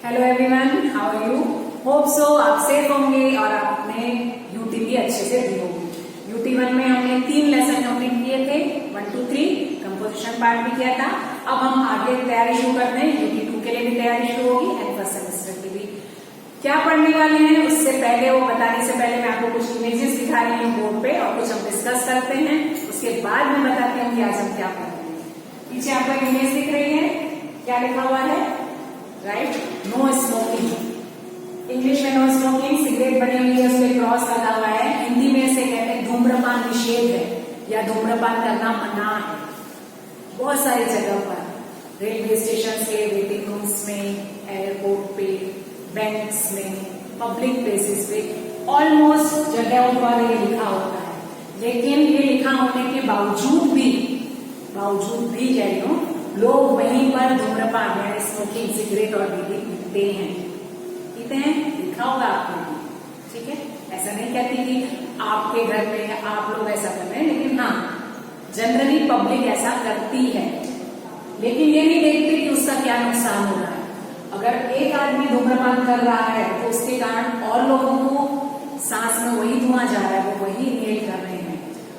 Hello everyone, how are you? Hope so आप safe होंगे और आपने यूटी भी अच्छे से दी होगी। यूटी 1 में हमने 3 लेसन कंप्लीट किए थे, 1 2 3 कंपोजिशन पार्ट भी किया था। अब हम आगे तैयारी शुरू करते हैं। यूटी 2 के लिए भी तैयारी शुरू होगी एंड फर्स्ट सेमेस्टर की भी। क्या पढ़ने वाले हैं उससे पहले, वो बताने से पहले मैं आपको कुछ इमेजेस दिखा रही हूँ बोर्ड पे और कुछ हम डिस्कस करते हैं। उसके बाद मैं बताती हूँ कि आज हम क्या पढ़ रहे हैं। पीछे आपको इमेज दिख रही है, क्या लिखा हुआ है? Right, no smoking. इंग्लिश में नो स्मोकिंग, सिगरेट बनी हुई है, उसके क्रॉस लगा हुआ है। हिंदी में इसे कहते हैं धूम्रपान निषेध है या धूम्रपान करना मना है। बहुत सारी जगह पर, रेलवे स्टेशन के वेटिंग रूम्स में, एयरपोर्ट पे, बैंक्स में, पब्लिक प्लेसेस पे, ऑलमोस्ट जगहों पर ये लिखा होता है। लेकिन ये लिखा होने के बावजूद भी कह रही हूँ, लोग वहीं पर धूम्रपान यानी स्मोकिंग, सिगरेट और बीड़ी पीते हैं। लिखा होगा आपको, ठीक है। ऐसा नहीं कहती कि आपके घर में आप लोग ऐसा कर रहे हैं, लेकिन हाँ, जनरली पब्लिक ऐसा करती है। लेकिन ये नहीं देखते कि उसका क्या नुकसान हो रहा है। अगर एक आदमी धूम्रपान कर रहा है तो उसके कारण और लोगों को सांस में वही धुआं जा रहा है, वो वही इनहेल कर रहे हैं,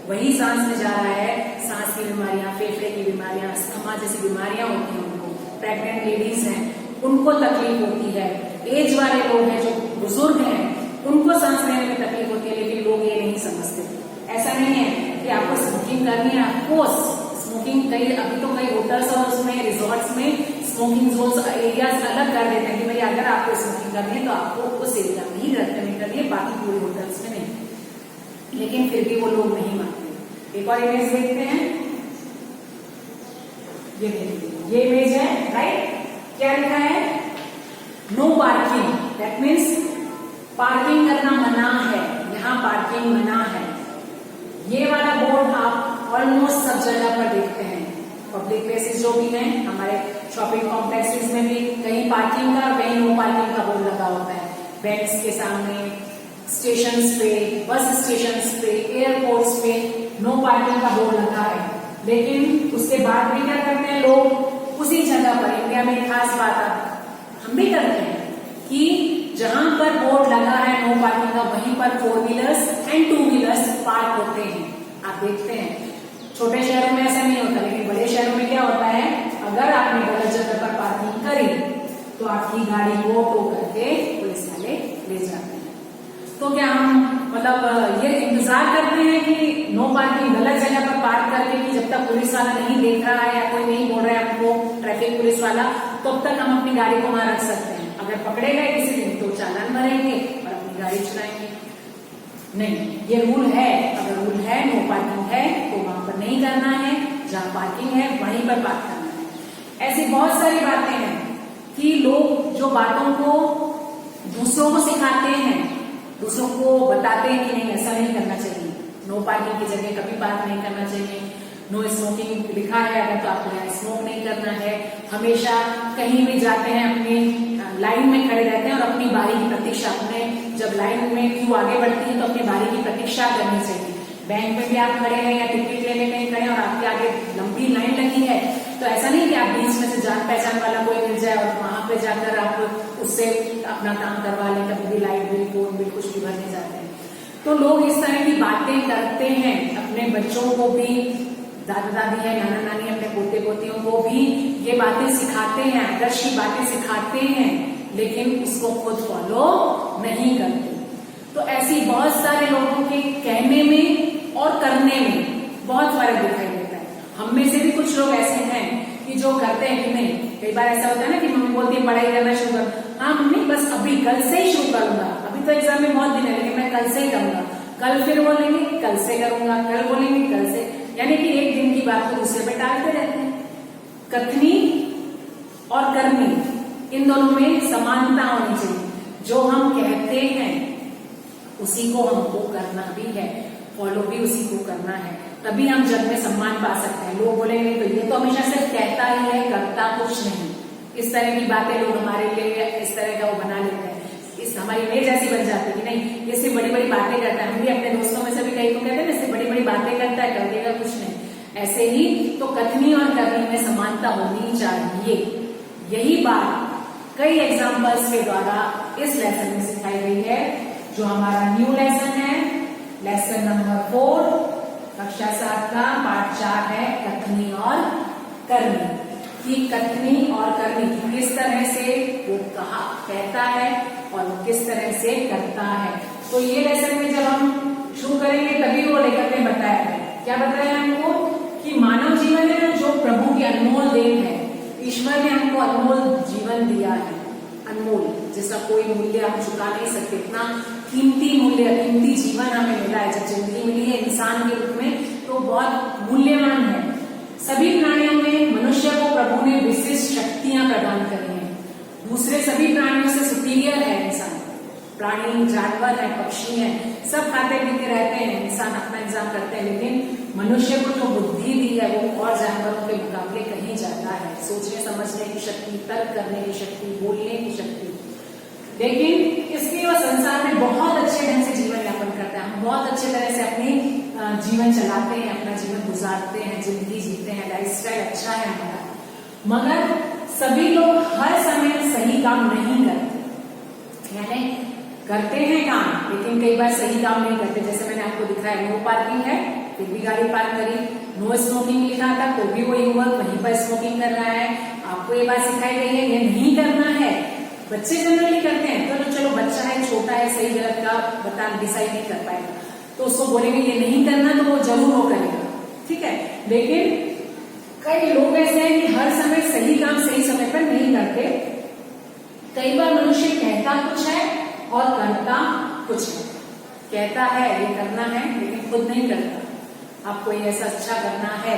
वही सांस में जा रहा है। सांस की बीमारियां, फेफड़े की बीमारियां, अस्थमा जैसी बीमारियां होती हैं उनको। प्रेग्नेंट लेडीज हैं, उनको तकलीफ होती है। एज वाले लोग हैं, जो बुजुर्ग हैं, उनको सांस लेने में तकलीफ होती है। लेकिन लोग ये नहीं समझते। ऐसा नहीं है कि आपको स्मोकिंग करनी है। ऑफकोर्स स्मोकिंग अभी तो कई होटल्स और उसमें रिजॉर्ट्स में स्मोकिंग जोन एरियाज अलग कर देते हैं कि भाई अगर आपको स्मोकिंग करनी है तो आपको उस एरिया में ही करनी करिए, बाकी पूरे होटल्स में नहीं। लेकिन फिर भी वो लोग नहीं मानते। एक और इमेज देखते हैं। ये देखिए, ये इमेज है, राइट। क्या लिखा है? No parking. That means parking करना मना है। यहाँ पार्किंग मना है। ये वाला बोर्ड आप ऑलमोस्ट सब जगह पर देखते हैं। पब्लिक प्लेसेस जो भी हैं, हमारे शॉपिंग कॉम्प्लेक्सेस में भी कहीं पार्किंग का, कहीं नो पार्किंग का बोर्ड लगा होता है। बैंक्स के सामने, स्टेशंस पे, बस स्टेशंस पे, एयरपोर्ट्स पे नो पार्किंग का बोर्ड लगा है। लेकिन उसके बाद भी क्या करते हैं लोग? उसी जगह पर, इंडिया में खास बात हम भी करते हैं कि जहां पर बोर्ड लगा है नो पार्किंग का, वहीं पर 4 व्हीलर्स एंड 2 व्हीलर्स पार्क होते हैं। आप देखते हैं छोटे शहरों में ऐसा नहीं होता, लेकिन बड़े शहरों में क्या होता है? अगर आपने गलत जगह पर पार्किंग करी तो आपकी गाड़ी को टो करके पुलिस वाले ले जाते हैं। तो क्या हम मतलब ये इंतजार करते हैं कि नो पार्किंग गलत जगह पर पार्क करके कि जब तक पुलिस वाला नहीं देख रहा है या कोई नहीं बोल रहा है हमको, ट्रैफिक पुलिस वाला, तब तक हम अपनी गाड़ी को वहां रख सकते हैं। अगर पकड़े गए किसी दिन तो चालान भरेंगे और अपनी गाड़ी चलाएंगे? नहीं, ये रूल है। अगर रूल है, नो पार्किंग है, तो वहां पर नहीं करना है। जहां पार्किंग है वहीं पर पार्क करना है। ऐसी बहुत सारी बातें हैं कि लोग जो बातों को दूसरों को सिखाते हैं, दूसरों को बताते हैं कि नहीं ऐसा नहीं करना चाहिए, नो पार्किंग की जगह कभी पार्क नहीं करना चाहिए, नो स्मोकिंग लिखा है अगर तो आपको यहाँ स्मोक नहीं करना है। हमेशा कहीं भी जाते हैं अपनी लाइन में खड़े रहते हैं और अपनी बारी की प्रतीक्षा, अपने जब लाइन में क्यों आगे बढ़ती है तो अपनी बारी की प्रतीक्षा करनी चाहिए। बैंक में भी आप खड़े हैं या टिकट लेने में खड़े हैं और आपके आगे लंबी लाइन लगी है, तो ऐसा नहीं कि आप बीच में से जान पहचान वाला कोई मिल जाए और वहां पे जाकर आप उससे अपना काम करवा लें। कभी भी लाइट बिल, फोन बिल कुछ भी भरने जाते हैं तो लोग इस तरह की बातें करते हैं। अपने बच्चों को भी, दादा दादी है, नाना नानी, अपने पोते पोतियों को भी ये बातें सिखाते हैं, आदर्श की बातें सिखाते हैं, लेकिन उसको खुद फॉलो नहीं करते। तो ऐसी बहुत सारे लोगों के कहने में और करने में बहुत फर्क दिखाई देता है। हम में से भी कुछ लोग ऐसे हैं कि जो करते हैं कि नहीं, कई बार ऐसा होता है ना कि मम्मी बोलती है पढ़ाई करना शुरू कर, हाँ मम्मी बस अभी कल से ही शुरू करूंगा, अभी तो एग्जाम में बहुत दिन है लेकिन मैं कल से ही करूंगा। कल फिर बोलेंगे कल से करूंगा, कल बोलेंगे कल से, यानी कि एक दिन की बात को दूसरे पे टालते रहते हैं। कथनी और करनी, इन दोनों में समानता होनी चाहिए। जो हम कहते हैं उसी को हमको करना भी है, फॉलो भी उसी को करना है, तभी हम जग में सम्मान पा सकते हैं। लोग बोलेंगे तो ये तो हमेशा सिर्फ कहता ही है, करता कुछ नहीं। इस तरह की बातें लोग हमारे लिए इस तरह का वो बना लेते हैं, इस हमारी इमेज ऐसी बन जाती है कि नहीं ये सिर्फ बड़ी बड़ी बातें करता है। हम भी अपने दोस्तों में से भी कई को कहते हैं ना, इससे बड़ी बड़ी बातें करता है, कर देगा कुछ नहीं। ऐसे ही तो कथनी और करनी में समानता होनी चाहिए। यही बात कई एग्जाम्पल्स के द्वारा इस लेसन में सिखाई गई है, जो हमारा न्यू लेसन है, लेसन नंबर 4, कक्षा 7 का पाठ 4 है कथनी और करनी। कि कथनी और करनी किस तरह से वो कहता है और वो किस तरह से करता है। तो ये लेसन में जब हम शुरू करेंगे तभी वो लेखक ने बताया है, क्या बताया हमको कि मानव जीवन है ना, जो प्रभु की अनमोल देन है, ईश्वर ने हमको अनमोल जीवन दिया है, अनमोल, जिसका कोई मूल्य हम चुका नहीं सकते। इतना कीमती मूल्य, कीमती जीवन हमें मिला है, जब जिंदगी मिली है इंसान के रूप में, तो बहुत मूल्यवान है। सभी प्राणियों में मनुष्य को प्रभु ने विशिष्ट शक्तियां प्रदान करी हैं। दूसरे सभी प्राणियों से सुपीरियर है इंसान। प्राणी, जानवर है, पक्षी है, सब खाते पीते रहते हैं, इंसान अपना इंतजाम करते हैं, लेकिन मनुष्य को जो बुद्धि दी है वो और जानवरों के मुकाबले कहीं ज्यादा है। सोचने समझने की शक्ति, तर्क करने की शक्ति, बोलने की शक्ति। लेकिन इसलिए वह संसार में बहुत अच्छे ढंग से जीवन यापन करता है। हम बहुत अच्छे तरह से अपनी जीवन चलाते हैं, अपना जीवन गुजारते हैं, जिंदगी जीते हैं, लाइफस्टाइल अच्छा है हमारा। मगर सभी लोग हर समय सही काम नहीं करते, यानी करते हैं काम लेकिन कई बार सही काम नहीं करते। जैसे मैंने आपको दिखाया, नो पार्किंग है फिर भी गाड़ी पार्क करी, नो स्मोकिंग लिखा था तो भी वही हुआ, वहीं पर स्मोकिंग कर रहा है। आपको ये बात सिखाई गई है, ये नहीं करना है। बच्चे जनरली करते हैं, तो चलो बच्चा है, छोटा है, सही गलत का बता डिसाइड नहीं कर पाएगा, तो उसको बोलेंगे ये नहीं करना, तो वो जरूर वो करेगा, ठीक है। लेकिन कई लोग ऐसे हैं कि हर समय सही काम सही समय पर नहीं करते। कई बार मनुष्य कहता कुछ है और करता कुछ है। कहता है ये करना है लेकिन खुद नहीं करता। आपको ये ऐसा अच्छा करना है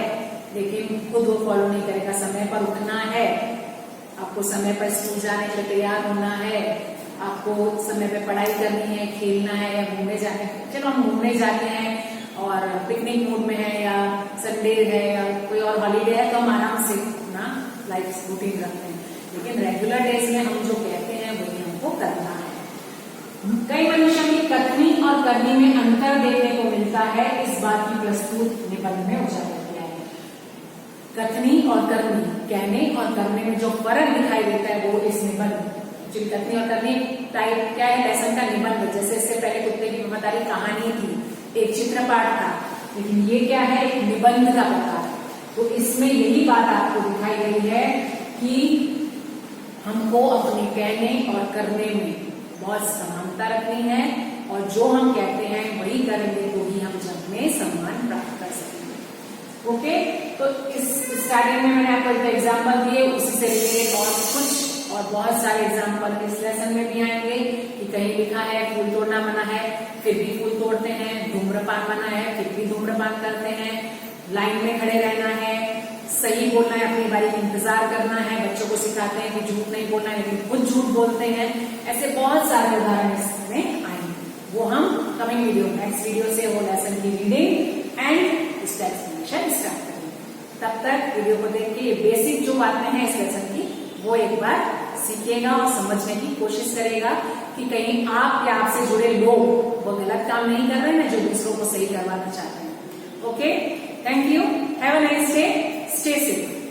लेकिन खुद वो फॉलो नहीं करेगा। समय पर उठना है, आपको समय पर स्कूल जाने के लिए तैयार होना है, आपको समय पे पढ़ाई करनी है, खेलना है या घूमने जाना है। चलो हम घूमने जाते हैं और पिकनिक मूड में है या संडे है या कोई और हॉलीडे है, तो हम आराम से अपना लाइफ रूटीन रखते हैं। लेकिन रेगुलर डेज में हम जो कहते हैं वही हमको करना है। कई मनुष्यों की कथनी और करनी में अंतर देखने को मिलता है, इस बात की प्रस्तुत निबंध में उजागर किया है। कथनी और करनी, कहने और करने में जो फर्क दिखाई देता है वो इस निबंध, जो कथनी और करनी टाइप क्या है, लेसन का निबंध। जैसे इससे पहले कुत्ते की वफादारी कहानी थी, एक चित्रपाठ था, लेकिन ये क्या है, एक निबंध का प्रकार। तो इसमें यही बात आपको दिखाई गई है कि हमको अपने कहने और करने में बहुत समानता रखनी है, और जो हम कहते हैं वही करेंगे तो ही हम जग में सम्मान प्राप्त कर सकेंगे। ओके, तो इस स्टार्टिंग में मैंने आपको एक एग्जाम्पल दिए, उसी से रिलेटेड और कुछ और बहुत सारे एग्जाम्पल इस लेसन में भी आएंगे कि कहीं लिखा है फूल तोड़ना मना है फिर भी फूल तोड़ते हैं, धूम्रपान मना है फिर भी धूम्रपान करते हैं, लाइन में खड़े रहना है, सही बोलना है, अपनी बारी का इंतजार करना है। बच्चों को सिखाते हैं कि झूठ नहीं बोलना है लेकिन खुद झूठ बोलते हैं। ऐसे बहुत सारे उदाहरण इसमें आएंगे, वो हम कमिंग वीडियो, नेक्स्ट वीडियो से वो लेसन की रीडिंग एंड उसका एक्सप्लेनेशन स्टार्ट करेंगे। तब तक वीडियो को देख के ये बेसिक जो बातें हैं इस लेसन की वो एक बार सीखेगा और समझने की कोशिश करेगा कि कहीं आप या आपसे जुड़े लोग वो गलत काम नहीं कर रहे हैं जो दूसरों को सही करवाना चाहते हैं। Okay, thank you, have a nice day, stay safe.